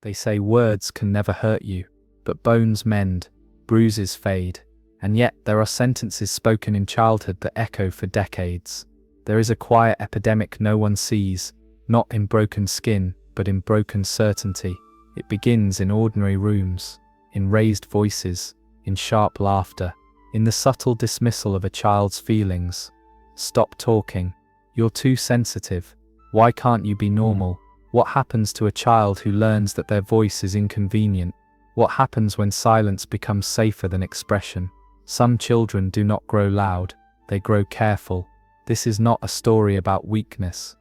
They say words can never hurt you, but bones mend, bruises fade, and yet there are sentences spoken in childhood that echo for decades. There is a quiet epidemic no one sees, not in broken skin, but in broken certainty. It begins in ordinary rooms, in raised voices, in sharp laughter, in the subtle dismissal of a child's feelings. Stop talking. You're too sensitive. Why can't you be normal? What happens to a child who learns that their voice is inconvenient? What happens when silence becomes safer than expression? Some children do not grow loud, they grow careful. This is not a story about weakness.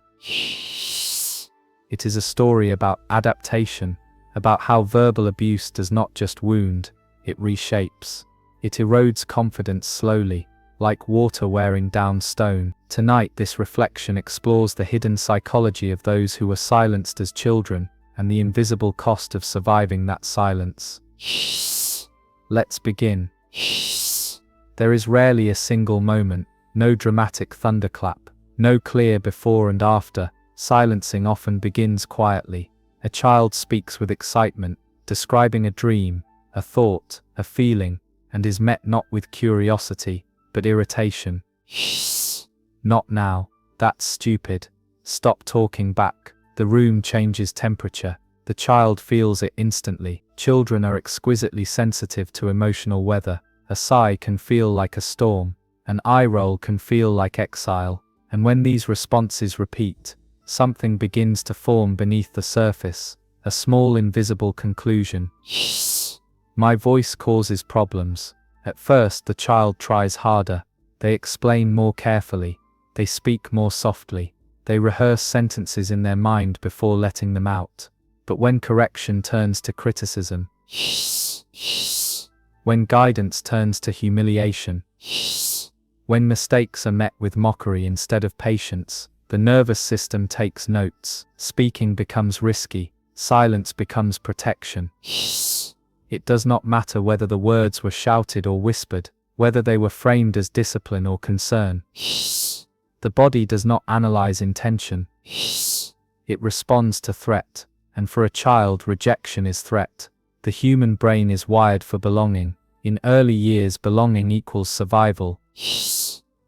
It is a story about adaptation, about how verbal abuse does not just wound, it reshapes. It erodes confidence slowly, like water wearing down stone. Tonight this reflection explores the hidden psychology of those who were silenced as children, and the invisible cost of surviving that silence. Let's begin. There is rarely a single moment, no dramatic thunderclap, no clear before and after. Silencing often begins quietly. A child speaks with excitement, describing a dream, a thought, a feeling, and is met not with curiosity, but irritation. Not now. That's stupid. Stop talking back. The room changes temperature. The child feels it instantly. Children are exquisitely sensitive to emotional weather. A sigh can feel like a storm. An eye roll can feel like exile. And when these responses repeat, something begins to form beneath the surface, a small invisible conclusion. My voice causes problems. At first the child tries harder. They explain more carefully. They speak more softly. They rehearse sentences in their mind before letting them out. But when correction turns to criticism, when guidance turns to humiliation, when mistakes are met with mockery instead of patience, the nervous system takes notes. Speaking becomes risky. Silence becomes protection. It does not matter whether the words were shouted or whispered, whether they were framed as discipline or concern. The body does not analyze intention. It responds to threat, and for a child, rejection is threat. The human brain is wired for belonging. In early years, belonging equals survival.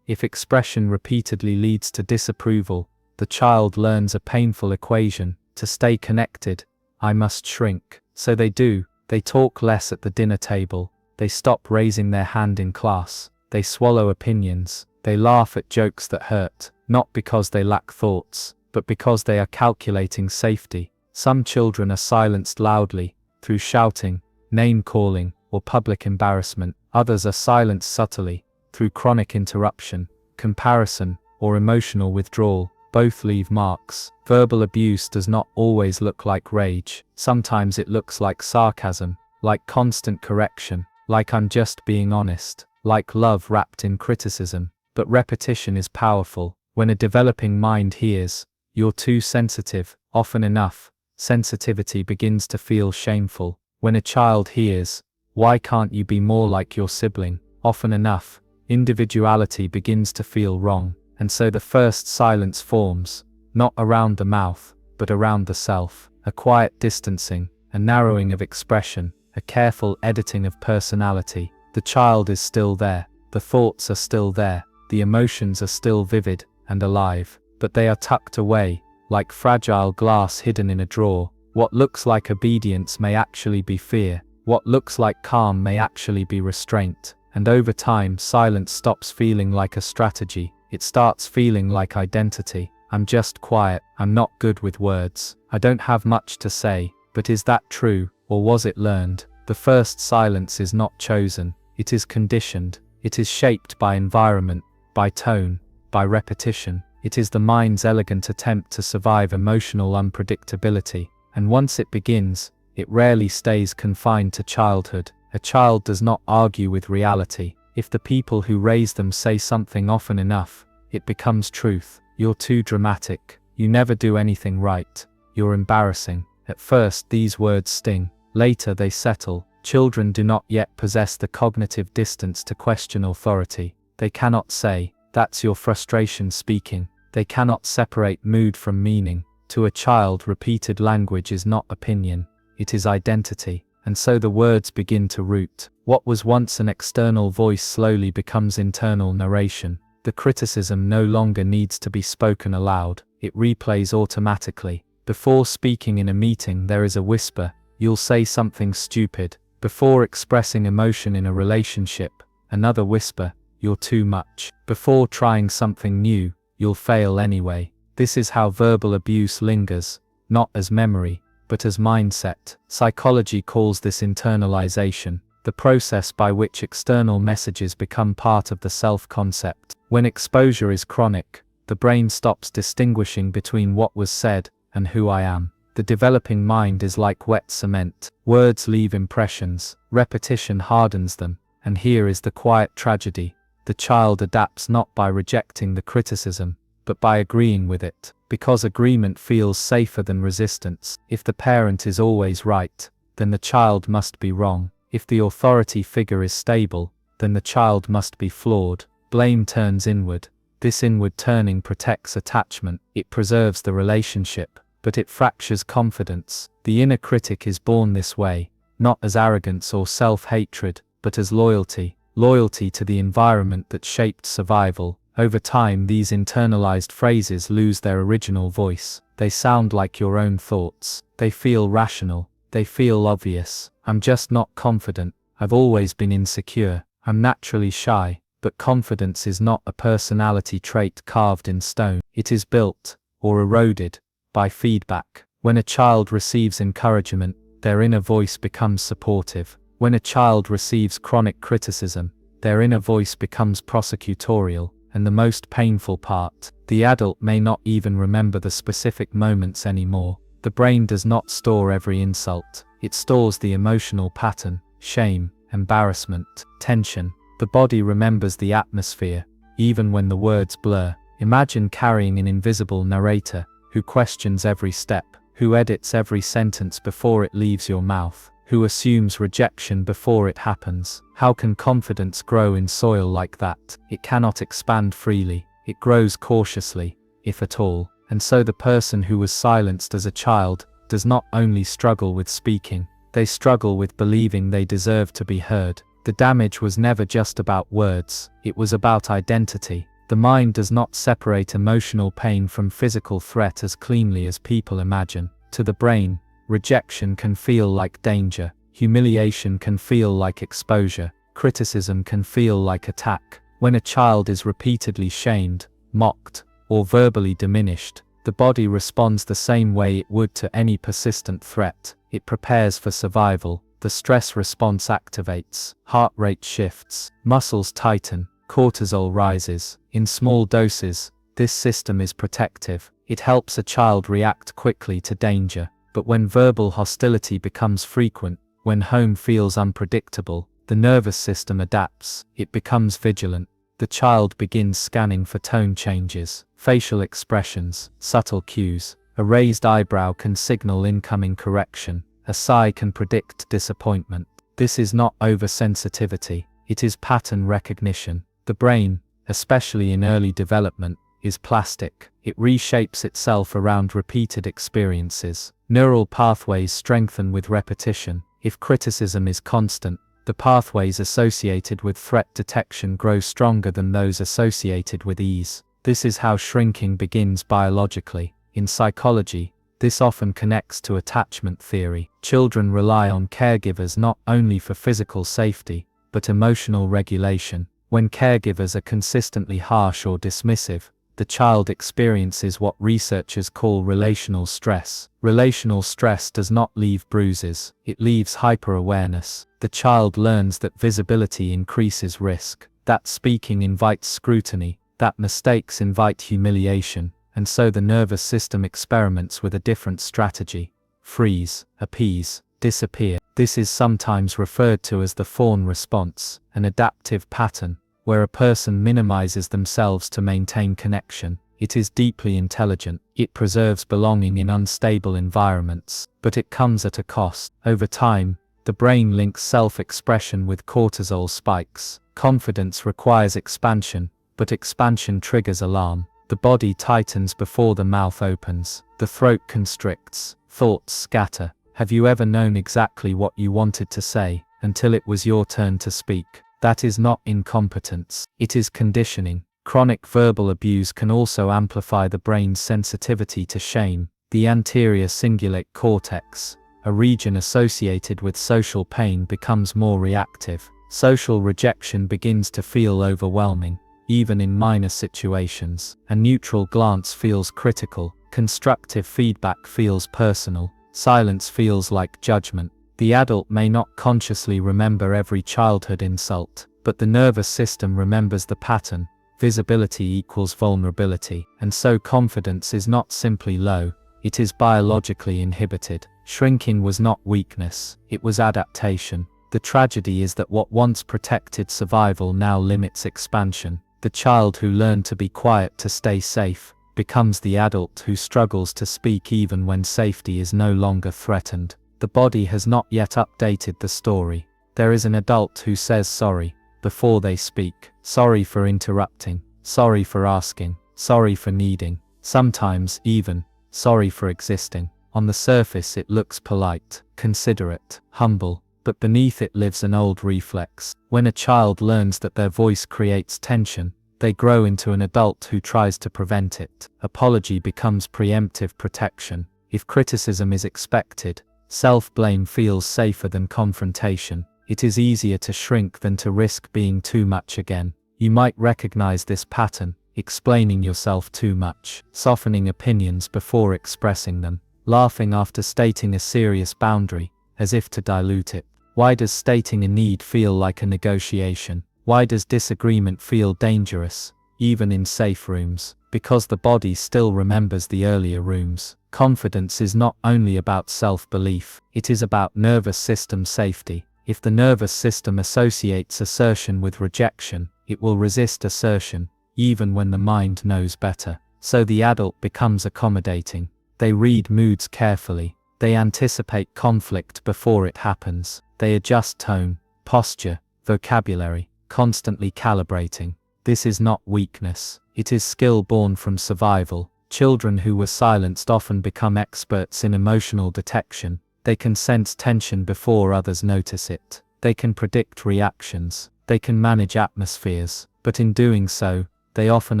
If expression repeatedly leads to disapproval, the child learns a painful equation. To stay connected, I must shrink. So they do. They talk less at the dinner table. They stop raising their hand in class. They swallow opinions. They laugh at jokes that hurt, not because they lack thoughts, but because they are calculating safety. Some children are silenced loudly, through shouting, name-calling, or public embarrassment. Others are silenced subtly, through chronic interruption, comparison, or emotional withdrawal. Both leave marks. Verbal abuse does not always look like rage. Sometimes it looks like sarcasm, like constant correction, like I'm just being honest, like love wrapped in criticism. But repetition is powerful. When a developing mind hears, "You're too sensitive," often enough, sensitivity begins to feel shameful. When a child hears, "Why can't you be more like your sibling?" often enough, individuality begins to feel wrong. And so the first silence forms, not around the mouth, but around the self. A quiet distancing, a narrowing of expression, a careful editing of personality. The child is still there, the thoughts are still there, the emotions are still vivid and alive, but they are tucked away, like fragile glass hidden in a drawer. What looks like obedience may actually be fear. What looks like calm may actually be restraint. And over time, silence stops feeling like a strategy. It starts feeling like identity. I'm just quiet. I'm not good with words. I don't have much to say. But is that true, or was it learned? The first silence is not chosen. It is conditioned. It is shaped by environment, by tone, by repetition. It is the mind's elegant attempt to survive emotional unpredictability. And once it begins, it rarely stays confined to childhood. A child does not argue with reality. If the people who raise them say something often enough, it becomes truth. You're too dramatic. You never do anything right. You're embarrassing. At first, these words sting. Later, they settle. Children do not yet possess the cognitive distance to question authority. They cannot say, "That's your frustration speaking." They cannot separate mood from meaning. To a child, repeated language is not opinion. it is identity. And so the words begin to root. What was once an external voice slowly becomes internal narration. The criticism no longer needs to be spoken aloud, it replays automatically. Before speaking in a meeting there is a whisper, you'll say something stupid. Before expressing emotion in a relationship, another whisper, you're too much. Before trying something new, you'll fail anyway. This is how verbal abuse lingers, not as memory, but as mindset. Psychology calls this internalization, the process by which external messages become part of the self-concept. When exposure is chronic, the brain stops distinguishing between what was said and who I am. The developing mind is like wet cement. Words leave impressions, repetition hardens them, and here is the quiet tragedy. The child adapts not by rejecting the criticism, but by agreeing with it, because agreement feels safer than resistance. If the parent is always right, then the child must be wrong. If the authority figure is stable, then the child must be flawed. Blame turns inward. This inward turning protects attachment, it preserves the relationship, but it fractures confidence. The inner critic is born this way, not as arrogance or self-hatred, but as loyalty. Loyalty to the environment that shaped survival. Over time these internalized phrases lose their original voice. They sound like your own thoughts. They feel rational. They feel obvious. I'm just not confident. I've always been insecure. I'm naturally shy. But confidence is not a personality trait carved in stone. It is built, or eroded, by feedback. When a child receives encouragement, their inner voice becomes supportive. When a child receives chronic criticism, their inner voice becomes prosecutorial. And the most painful part, the adult may not even remember the specific moments anymore. The brain does not store every insult. It stores the emotional pattern, shame, embarrassment, tension. The body remembers the atmosphere, even when the words blur. Imagine carrying an invisible narrator, who questions every step, who edits every sentence before it leaves your mouth, who assumes rejection before it happens. How can confidence grow in soil like that? It cannot expand freely, it grows cautiously, if at all. And so the person who was silenced as a child does not only struggle with speaking, they struggle with believing they deserve to be heard. The damage was never just about words, it was about identity. The mind does not separate emotional pain from physical threat as cleanly as people imagine. To the brain, rejection can feel like danger, humiliation can feel like exposure, criticism can feel like attack. When a child is repeatedly shamed, mocked, or verbally diminished, the body responds the same way it would to any persistent threat. It prepares for survival. The stress response activates, heart rate shifts, muscles tighten, cortisol rises. In small doses, this system is protective. It helps a child react quickly to danger. But when verbal hostility becomes frequent, when home feels unpredictable, the nervous system adapts. It becomes vigilant. The child begins scanning for tone changes, facial expressions, subtle cues. A raised eyebrow can signal incoming correction. A sigh can predict disappointment. This is not oversensitivity, it is pattern recognition. The brain, especially in early development, is plastic. It reshapes itself around repeated experiences. Neural pathways strengthen with repetition. If criticism is constant, the pathways associated with threat detection grow stronger than those associated with ease. This is how shrinking begins biologically. In psychology, this often connects to attachment theory. Children rely on caregivers not only for physical safety, but emotional regulation. When caregivers are consistently harsh or dismissive, the child experiences what researchers call relational stress. Relational stress does not leave bruises, it leaves hyper-awareness. The child learns that visibility increases risk, that speaking invites scrutiny, that mistakes invite humiliation. And so the nervous system experiments with a different strategy. Freeze, appease, disappear. This is sometimes referred to as the fawn response, an adaptive pattern, where a person minimizes themselves to maintain connection. It is deeply intelligent. It preserves belonging in unstable environments, but it comes at a cost. Over time, the brain links self-expression with cortisol spikes. Confidence requires expansion, but expansion triggers alarm. The body tightens before the mouth opens, the throat constricts, thoughts scatter, Have you ever known exactly what you wanted to say, until it was your turn to speak? That is not incompetence. It is conditioning. Chronic verbal abuse can also amplify the brain's sensitivity to shame. The anterior cingulate cortex, a region associated with social pain, becomes more reactive. Social rejection begins to feel overwhelming, even in minor situations. A neutral glance feels critical. Constructive feedback feels personal. Silence feels like judgment. The adult may not consciously remember every childhood insult, but the nervous system remembers the pattern. Visibility equals vulnerability, and so confidence is not simply low, it is biologically inhibited. Shrinking was not weakness, it was adaptation. The tragedy is that what once protected survival now limits expansion. The child who learned to be quiet to stay safe becomes the adult who struggles to speak even when safety is no longer threatened. The body has not yet updated the story. There is an adult who says sorry before they speak. Sorry for interrupting. Sorry for asking. Sorry for needing. Sometimes even sorry for existing. On the surface it looks polite, considerate, humble, but beneath it lives an old reflex. When a child learns that their voice creates tension, they grow into an adult who tries to prevent it. Apology becomes preemptive protection. If criticism is expected, self-blame feels safer than confrontation. It is easier to shrink than to risk being too much again. You might recognize this pattern: explaining yourself too much, softening opinions before expressing them, laughing after stating a serious boundary, as if to dilute it. Why does stating a need feel like a negotiation? Why does disagreement feel dangerous, even in safe rooms? Because the body still remembers the earlier rooms. Confidence is not only about self-belief, it is about nervous system safety. If the nervous system associates assertion with rejection, it will resist assertion, even when the mind knows better. So the adult becomes accommodating. They read moods carefully. They anticipate conflict before it happens. They adjust tone, posture, vocabulary, constantly calibrating. This is not weakness. It is skill born from survival. Children who were silenced often become experts in emotional detection. They can sense tension before others notice it. They can predict reactions. They can manage atmospheres. But in doing so, they often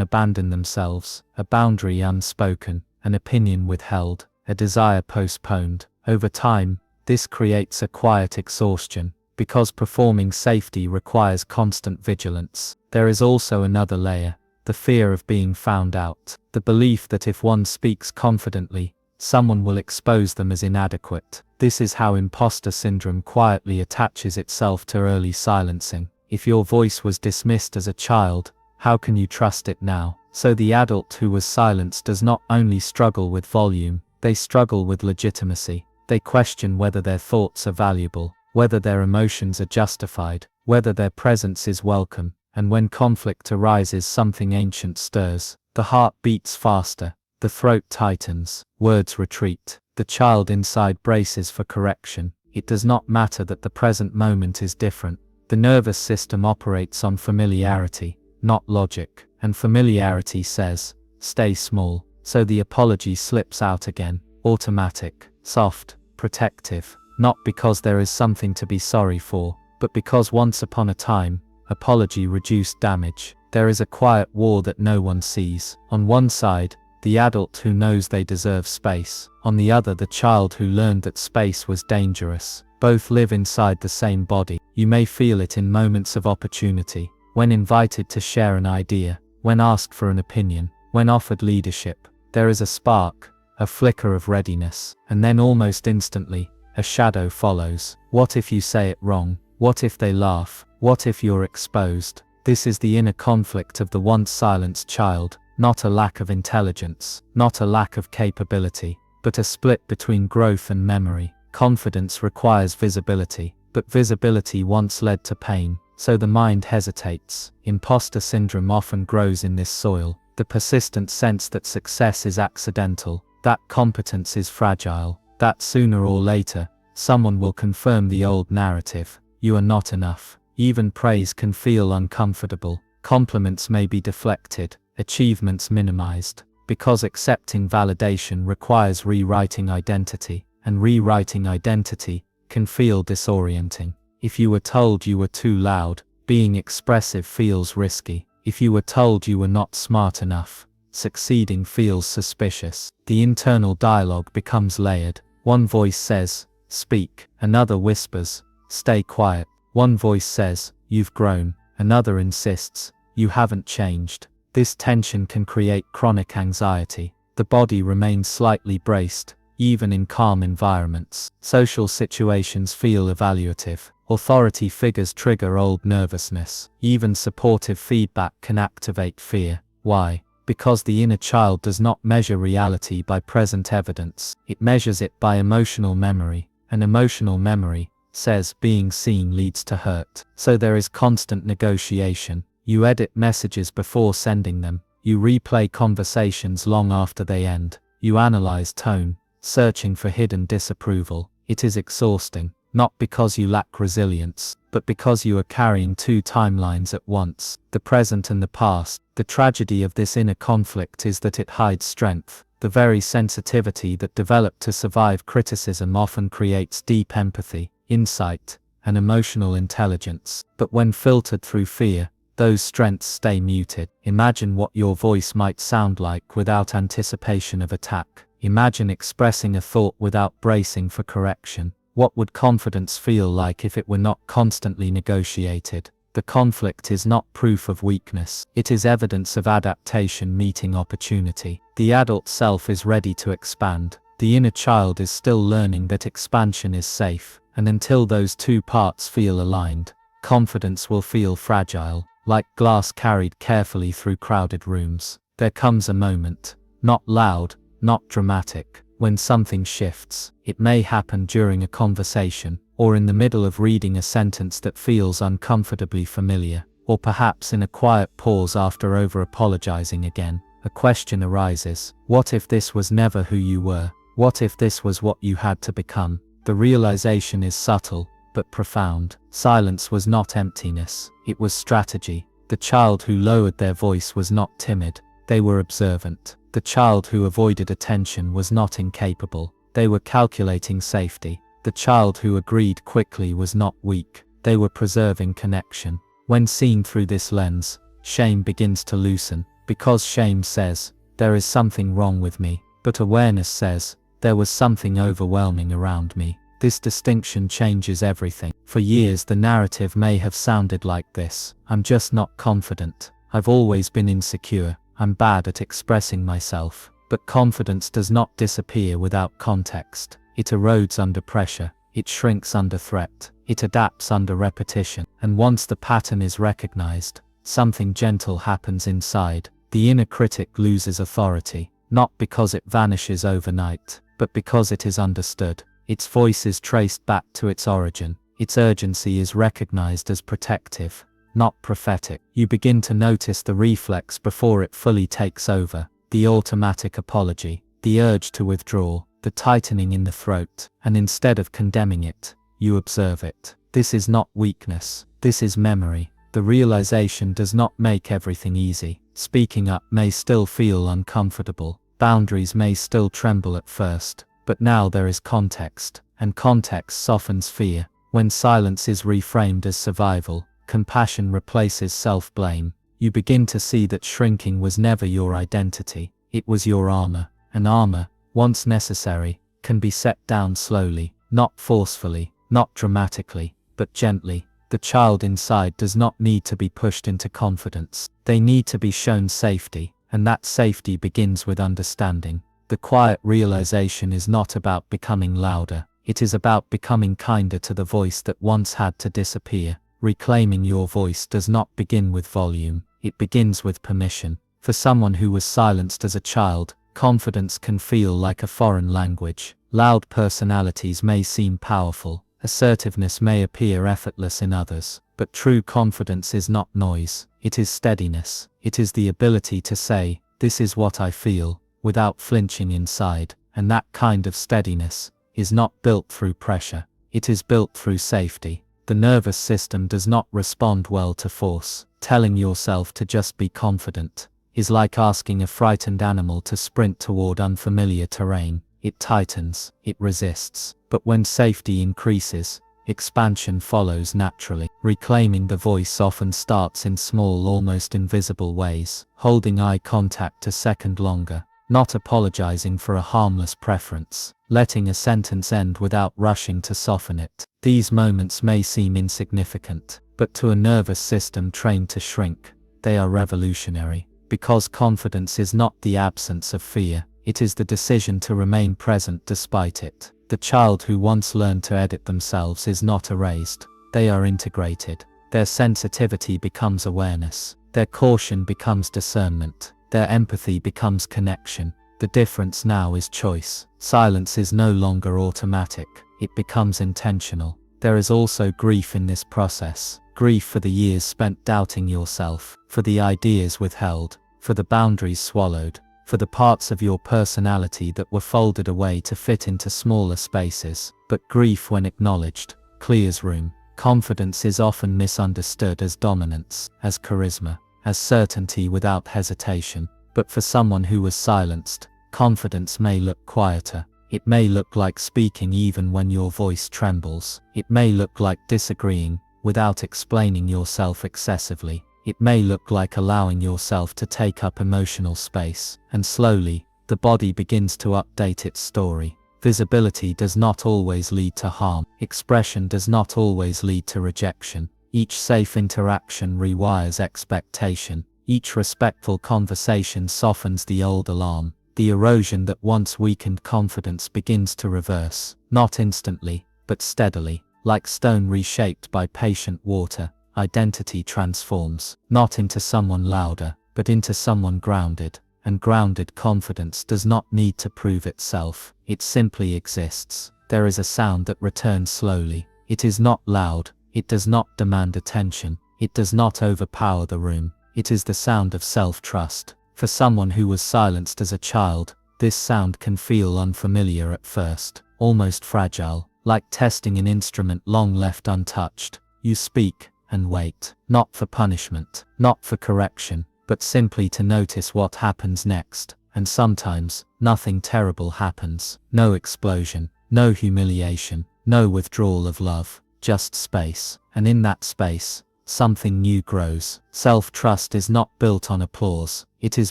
abandon themselves. A boundary unspoken, an opinion withheld, a desire postponed. Over time, this creates a quiet exhaustion. Because performing safety requires constant vigilance, there is also another layer: the fear of being found out. The belief that if one speaks confidently, someone will expose them as inadequate. This is how imposter syndrome quietly attaches itself to early silencing. If your voice was dismissed as a child, how can you trust it now? So the adult who was silenced does not only struggle with volume, they struggle with legitimacy. They question whether their thoughts are valuable, whether their emotions are justified, whether their presence is welcome. And when conflict arises, something ancient stirs. The heart beats faster. The throat tightens, words retreat. The child inside braces for correction. It does not matter that the present moment is different. The nervous system operates on familiarity, not logic, and familiarity says, stay small. So the apology slips out again, automatic, soft, protective, not because there is something to be sorry for, but because once upon a time, apology reduced damage. There is a quiet war that no one sees. On one side, the adult who knows they deserve space. On the other, the child who learned that space was dangerous. Both live inside the same body. You may feel it in moments of opportunity, when invited to share an idea, when asked for an opinion, when offered leadership. There is a spark, a flicker of readiness, and then almost instantly, a shadow follows. What if you say it wrong? What if they laugh? What if you're exposed? This is the inner conflict of the once silenced child. Not a lack of intelligence, not a lack of capability, but a split between growth and memory. Confidence requires visibility, but visibility once led to pain, so the mind hesitates. Imposter syndrome often grows in this soil. The persistent sense that success is accidental, that competence is fragile, that sooner or later, someone will confirm the old narrative. You are not enough. Even praise can feel uncomfortable. Compliments may be deflected, achievements minimized, because accepting validation requires rewriting identity. and rewriting identity can feel disorienting. If you were told you were too loud, being expressive feels risky. If you were told you were not smart enough, succeeding feels suspicious. The internal dialogue becomes layered. One voice says, "Speak." Another whispers, "Stay quiet." One voice says, "You've grown." Another insists, "You haven't changed." This tension can create chronic anxiety. The body remains slightly braced, even in calm environments. Social situations feel evaluative. Authority figures trigger old nervousness. Even supportive feedback can activate fear. Why? Because the inner child does not measure reality by present evidence. It measures it by emotional memory. And emotional memory says being seen leads to hurt. So there is constant negotiation. You edit messages before sending them. You replay conversations long after they end. You analyze tone, searching for hidden disapproval. It is exhausting, not because you lack resilience, but because you are carrying two timelines at once, the present and the past. The tragedy of this inner conflict is that it hides strength. The very sensitivity that developed to survive criticism often creates deep empathy, insight, and emotional intelligence. But when filtered through fear, those strengths stay muted. Imagine what your voice might sound like without anticipation of attack. Imagine expressing a thought without bracing for correction. What would confidence feel like if it were not constantly negotiated? The conflict is not proof of weakness. It is evidence of adaptation meeting opportunity. The adult self is ready to expand. The inner child is still learning that expansion is safe. And until those two parts feel aligned, confidence will feel fragile, like glass carried carefully through crowded rooms. There comes a moment, not loud, not dramatic, when something shifts. It may happen during a conversation, or in the middle of reading a sentence that feels uncomfortably familiar, or perhaps in a quiet pause after over-apologizing again. A question arises. What if this was never who you were? What if this was what you had to become? The realization is subtle, but profound. Silence was not emptiness, it was strategy. The child who lowered their voice was not timid, they were observant. The child who avoided attention was not incapable, they were calculating safety. The child who agreed quickly was not weak, they were preserving connection. When seen through this lens, shame begins to loosen, because shame says, there is something wrong with me, but awareness says, there was something overwhelming around me. This distinction changes everything. For years the narrative may have sounded like this: I'm just not confident, I've always been insecure, I'm bad at expressing myself. But confidence does not disappear without context. It erodes under pressure, it shrinks under threat, it adapts under repetition. And once the pattern is recognized, something gentle happens inside. The inner critic loses authority, not because it vanishes overnight, but because it is understood. Its voice is traced back to its origin. Its urgency is recognized as protective, not prophetic. You begin to notice the reflex before it fully takes over. The automatic apology, the urge to withdraw, the tightening in the throat, and instead of condemning it, you observe it. This is not weakness, this is memory. The realization does not make everything easy. Speaking up may still feel uncomfortable, boundaries may still tremble at first, but now there is context, and context softens fear. When silence is reframed as survival, compassion replaces self-blame. You begin to see that shrinking was never your identity, it was your armor. And armor, once necessary, can be set down slowly, not forcefully, not dramatically, but gently. The child inside does not need to be pushed into confidence. They need to be shown safety, and that safety begins with understanding. The quiet realization is not about becoming louder, it is about becoming kinder to the voice that once had to disappear. Reclaiming your voice does not begin with volume, it begins with permission. For someone who was silenced as a child, confidence can feel like a foreign language. Loud personalities may seem powerful, assertiveness may appear effortless in others, but true confidence is not noise, it is steadiness. It is the ability to say, "This is what I feel," without flinching inside, and that kind of steadiness is not built through pressure, it is built through safety. The nervous system does not respond well to force. Telling yourself to just be confident is like asking a frightened animal to sprint toward unfamiliar terrain. it tightens, it resists. But when safety increases, expansion follows naturally. Reclaiming the voice often starts in small, almost invisible ways. Holding eye contact a second longer. Not apologizing for a harmless preference. Letting a sentence end without rushing to soften it. These moments may seem insignificant, but to a nervous system trained to shrink, they are revolutionary. Because confidence is not the absence of fear, it is the decision to remain present despite it. The child who once learned to edit themselves is not erased. They are integrated. Their sensitivity becomes awareness. Their caution becomes discernment. Their empathy becomes connection. The difference now is choice. Silence is no longer automatic. It becomes intentional. There is also grief in this process. Grief for the years spent doubting yourself, for the ideas withheld, for the boundaries swallowed, for the parts of your personality that were folded away to fit into smaller spaces. But grief, when acknowledged, clears room. Confidence is often misunderstood as dominance, as charisma, as certainty without hesitation. But for someone who was silenced, confidence may look quieter. It may look like speaking even when your voice trembles. It may look like disagreeing without explaining yourself excessively. It may look like allowing yourself to take up emotional space. And slowly, the body begins to update its story. Visibility does not always lead to harm. Expression does not always lead to rejection. Each safe interaction rewires expectation. Each respectful conversation softens the old alarm. The erosion that once weakened confidence begins to reverse. Not instantly, but steadily. Like stone reshaped by patient water, identity transforms. Not into someone louder, but into someone grounded. And grounded confidence does not need to prove itself. It simply exists. There is a sound that returns slowly. It is not loud. It does not demand attention. It does not overpower the room. It is the sound of self-trust. For someone who was silenced as a child, this sound can feel unfamiliar at first, almost fragile, like testing an instrument long left untouched. You speak and wait, not for punishment, not for correction, but simply to notice what happens next. And sometimes, nothing terrible happens. No explosion, no humiliation, no withdrawal of love. Just space, and in that space, something new grows. Self-trust is not built on applause, it is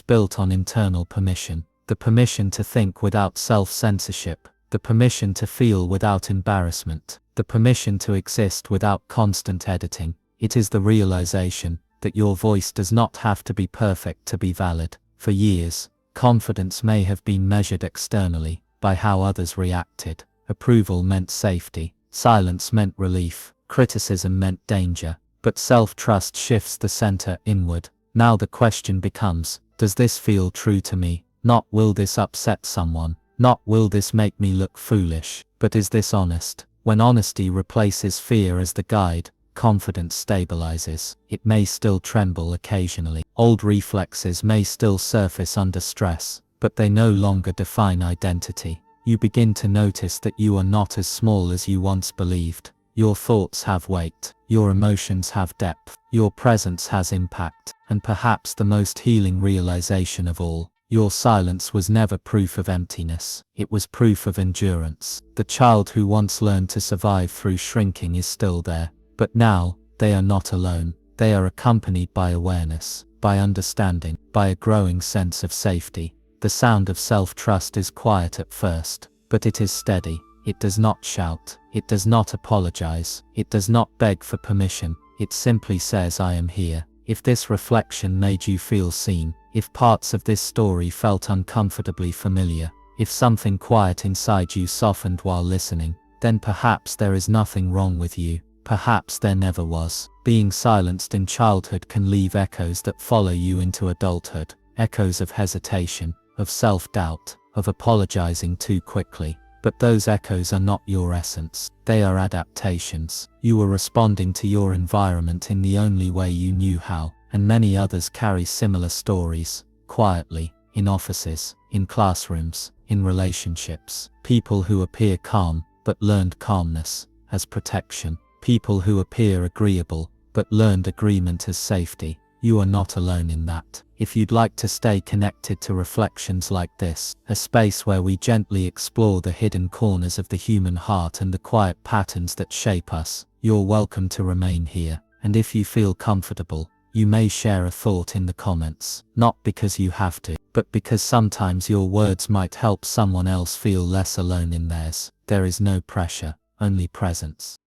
built on internal permission. The permission to think without self-censorship, the permission to feel without embarrassment, the permission to exist without constant editing. It is the realization that your voice does not have to be perfect to be valid. For years, confidence may have been measured externally, by how others reacted. Approval meant safety. Silence meant relief, criticism meant danger, but self-trust shifts the center inward. Now the question becomes, does this feel true to me? Not will this upset someone, not will this make me look foolish, but is this honest? When honesty replaces fear as the guide, confidence stabilizes. It may still tremble occasionally. Old reflexes may still surface under stress, but they no longer define identity. You begin to notice that you are not as small as you once believed. Your thoughts have weight, your emotions have depth, your presence has impact, and perhaps the most healing realization of all, your silence was never proof of emptiness, it was proof of endurance. The child who once learned to survive through shrinking is still there, but now, they are not alone. They are accompanied by awareness, by understanding, by a growing sense of safety. The sound of self-trust is quiet at first, but it is steady. It does not shout. It does not apologize. It does not beg for permission. It simply says, I am here. If this reflection made you feel seen, if parts of this story felt uncomfortably familiar, if something quiet inside you softened while listening, then perhaps there is nothing wrong with you. Perhaps there never was. Being silenced in childhood can leave echoes that follow you into adulthood. Echoes of hesitation, of self-doubt, of apologizing too quickly. But those echoes are not your essence. They are adaptations. You were responding to your environment in the only way you knew how, and many others carry similar stories, quietly, in offices, in classrooms, in relationships. People who appear calm, but learned calmness as protection. People who appear agreeable, but learned agreement as safety. You are not alone in that. If you'd like to stay connected to reflections like this, a space where we gently explore the hidden corners of the human heart and the quiet patterns that shape us, you're welcome to remain here. And if you feel comfortable, you may share a thought in the comments, not because you have to, but because sometimes your words might help someone else feel less alone in theirs. There is no pressure, only presence.